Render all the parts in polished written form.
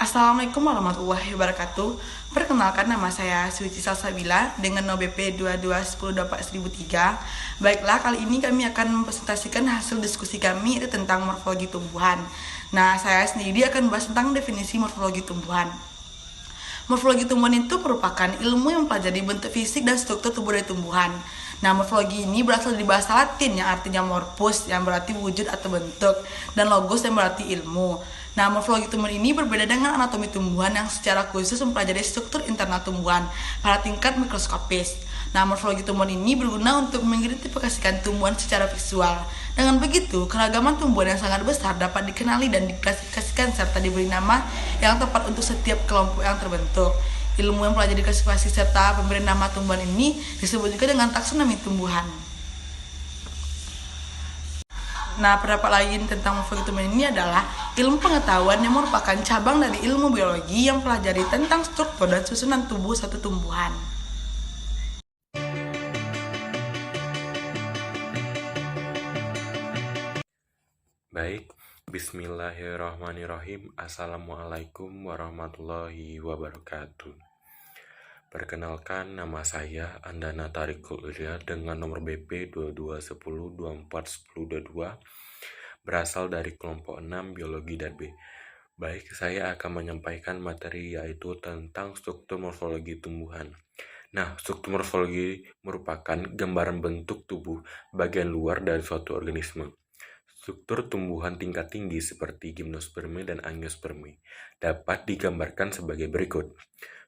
Assalamualaikum warahmatullahi wabarakatuh. Perkenalkan, nama saya Suci Salsabila dengan NOBP 2210241003. Baiklah, kali ini kami akan mempresentasikan hasil diskusi kami itu tentang morfologi tumbuhan. Nah, saya sendiri akan membahas tentang definisi morfologi tumbuhan. Morfologi tumbuhan itu merupakan ilmu yang mempelajari bentuk fisik dan struktur tubuh dari tumbuhan. Nah, morfologi ini berasal dari bahasa Latin yang artinya morphus, yang berarti wujud atau bentuk, dan logos yang berarti ilmu. Nah, morfologi tumbuhan ini berbeda dengan anatomi tumbuhan yang secara khusus mempelajari struktur internal tumbuhan pada tingkat mikroskopis. Nah, morfologi tumbuhan ini berguna untuk mengidentifikasikan tumbuhan secara visual. Dengan begitu, keragaman tumbuhan yang sangat besar dapat dikenali dan diklasifikasikan serta diberi nama yang tepat untuk setiap kelompok yang terbentuk. Ilmu yang pelajari klasifikasi serta pemberian nama tumbuhan ini disebut juga dengan taksonomi tumbuhan. Nah, pendapat lain tentang morfologi tumbuhan ini adalah ilmu pengetahuan yang merupakan cabang dari ilmu biologi yang pelajari tentang struktur dan susunan tubuh satu tumbuhan. Baik, bismillahirrahmanirrahim. Assalamualaikum warahmatullahi wabarakatuh. Perkenalkan, nama saya Andana Tarikul Ulya dengan nomor BP 2210241022, berasal dari kelompok 6 Biologi dan B. Baik, saya akan menyampaikan materi yaitu tentang struktur morfologi tumbuhan. Nah, struktur morfologi merupakan gambaran bentuk tubuh bagian luar dari suatu organisme. Struktur tumbuhan tingkat tinggi seperti gimnospermi dan angiospermi dapat digambarkan sebagai berikut.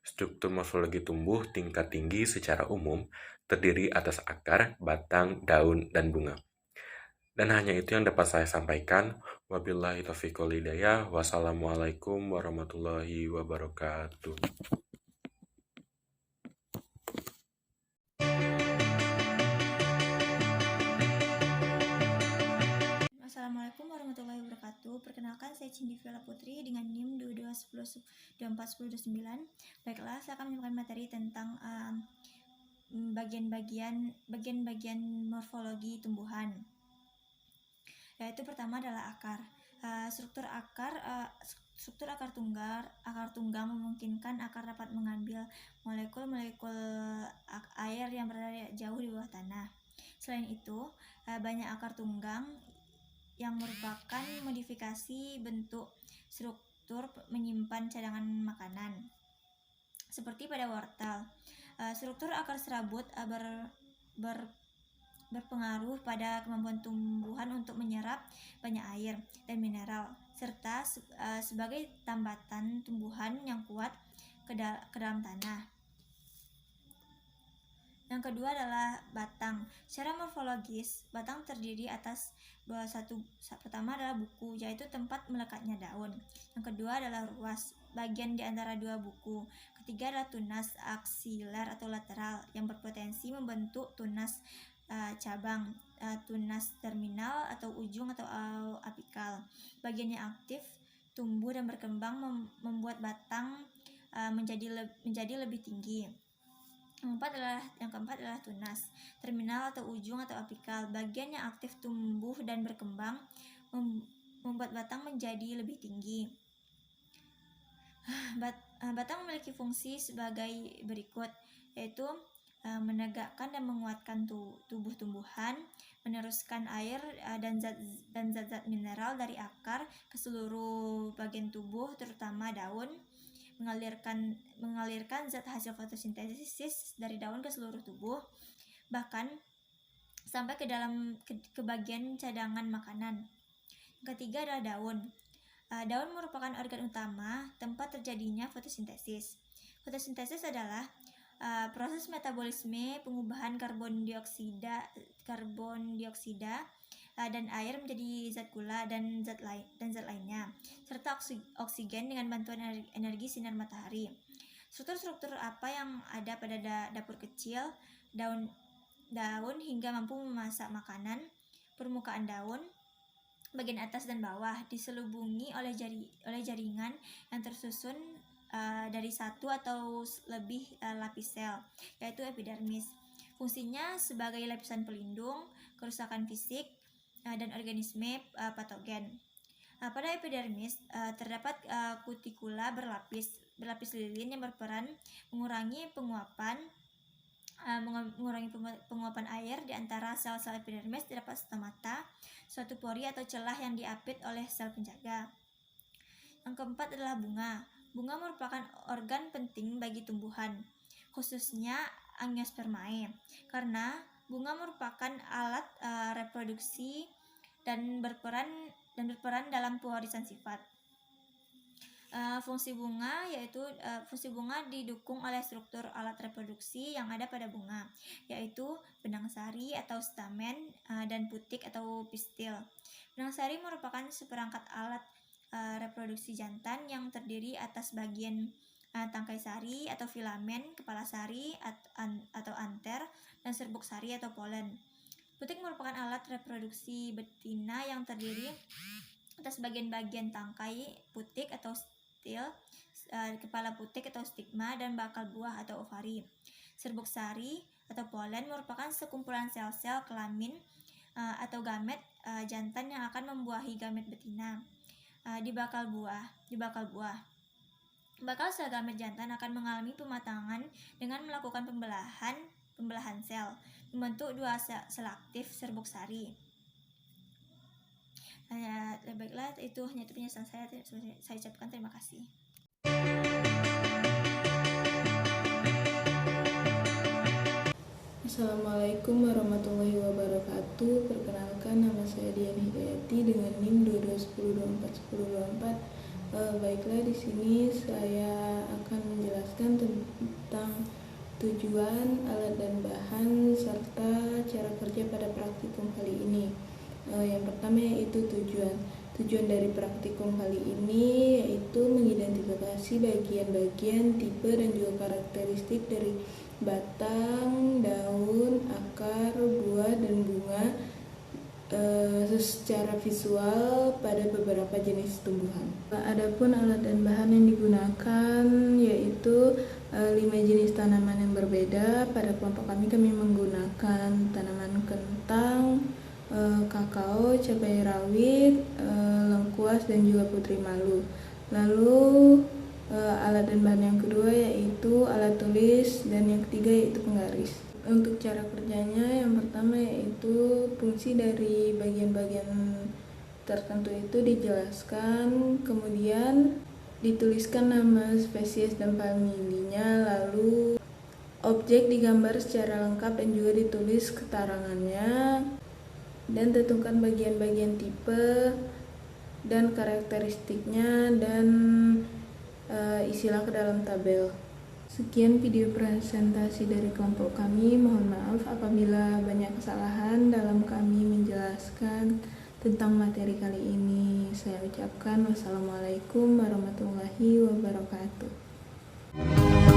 Struktur morfologi tumbuh tingkat tinggi secara umum terdiri atas akar, batang, daun, dan bunga. Dan hanya itu yang dapat saya sampaikan. Wabillahi taufiq wal hidayah. Wassalamualaikum warahmatullahi wabarakatuh. Assalamualaikum warahmatullahi wabarakatuh. Perkenalkan, saya Cindy Vela Putri dengan NIM 2210241029. Baiklah, saya akan menyampaikan materi tentang bagian-bagian morfologi tumbuhan. Yaitu pertama adalah akar. Struktur akar tunggang memungkinkan akar dapat mengambil molekul-molekul air yang berada jauh di bawah tanah. Selain itu, banyak akar tunggang yang merupakan modifikasi bentuk struktur menyimpan cadangan makanan. Seperti pada wortel, struktur akar serabut berpengaruh pada kemampuan tumbuhan untuk menyerap banyak air dan mineral, serta sebagai tambatan tumbuhan yang kuat ke dalam tanah. Yang kedua adalah batang. Secara morfologis, batang terdiri atas pertama adalah buku, yaitu tempat melekatnya daun. Yang kedua adalah ruas, bagian di antara dua buku. Ketiga adalah tunas aksiler atau lateral, yang berpotensi membentuk tunas cabang, tunas terminal atau ujung atau apikal. Bagian yang aktif tumbuh dan berkembang membuat batang menjadi lebih tinggi. Yang keempat adalah tunas terminal atau ujung atau apikal. Bagian yang aktif tumbuh dan berkembang membuat batang menjadi lebih tinggi. Batang memiliki fungsi sebagai berikut, yaitu menegakkan dan menguatkan tubuh tumbuhan, meneruskan air dan zat-zat mineral dari akar ke seluruh bagian tubuh, terutama daun, mengalirkan zat hasil fotosintesis dari daun ke seluruh tubuh, bahkan sampai ke bagian cadangan makanan. Ketiga adalah daun. Daun merupakan organ utama tempat terjadinya fotosintesis. Fotosintesis adalah proses metabolisme pengubahan karbon dioksida dan air menjadi zat gula dan zat lainnya, serta oksigen dengan bantuan energi sinar matahari. Struktur-struktur apa yang ada pada dapur kecil, daun hingga mampu memasak makanan. Permukaan daun, bagian atas dan bawah, diselubungi oleh jaringan yang tersusun dari satu atau lebih lapis sel, yaitu epidermis. Fungsinya sebagai lapisan pelindung kerusakan fisik dan organisme patogen. Pada epidermis terdapat kutikula berlapis lilin yang berperan mengurangi penguapan air di antara sel-sel epidermis. Terdapat stomata, suatu pori atau celah yang diapit oleh sel penjaga. Yang keempat adalah bunga. Bunga merupakan organ penting bagi tumbuhan, khususnya Angiospermae, karena bunga merupakan alat reproduksi dan berperan dalam pewarisan sifat. Fungsi bunga didukung oleh struktur alat reproduksi yang ada pada bunga, yaitu benang sari atau stamen dan putik atau pistil. Benang sari merupakan seperangkat alat reproduksi jantan yang terdiri atas bagian tangkai sari atau filamen, kepala sari atau anter, dan serbuk sari atau polen. Putik merupakan alat reproduksi betina yang terdiri atas bagian-bagian tangkai putik atau stil, kepala putik atau stigma, dan bakal buah atau ovari. Serbuk sari atau polen merupakan sekumpulan sel-sel kelamin atau gamet jantan yang akan membuahi gamet betina. Di bakal buah, bakal sel gamet jantan akan mengalami pematangan dengan melakukan pembelahan sel, membentuk dua sel aktif serbuk sari. Baiklah, itu hanya penjelasan saya ucapkan terima kasih. Assalamualaikum warahmatullahi wabarakatuh. Perkenalkan, nama saya Dian Hidayati dengan NIM 2210241024. Baiklah, di sini saya akan menjelaskan tentang tujuan, alat dan bahan, serta cara kerja pada praktikum kali ini. Yang pertama yaitu tujuan. Tujuan dari praktikum kali ini yaitu mengidentifikasi bagian-bagian, tipe, dan juga karakteristik dari batang, daun, akar, buah, dan bunga secara visual pada beberapa jenis tumbuhan. Adapun alat dan bahan yang digunakan yaitu 5 jenis tanaman yang berbeda. Pada kelompok kami menggunakan tanaman kentang, kakao, cabai rawit, lengkuas, dan juga putri malu. Lalu alat dan bahan yang kedua yaitu alat tulis, dan yang ketiga yaitu penggaris. Untuk cara kerjanya, yang pertama yaitu fungsi dari bagian-bagian tertentu itu dijelaskan, kemudian dituliskan nama spesies dan familinya, lalu objek digambar secara lengkap dan juga ditulis keterangannya, dan tentukan bagian-bagian tipe dan karakteristiknya, dan isilah ke dalam tabel. Sekian video presentasi dari kelompok kami. Mohon maaf apabila banyak kesalahan dalam kami menjelaskan tentang materi kali ini. Saya ucapkan wassalamualaikum warahmatullahi wabarakatuh.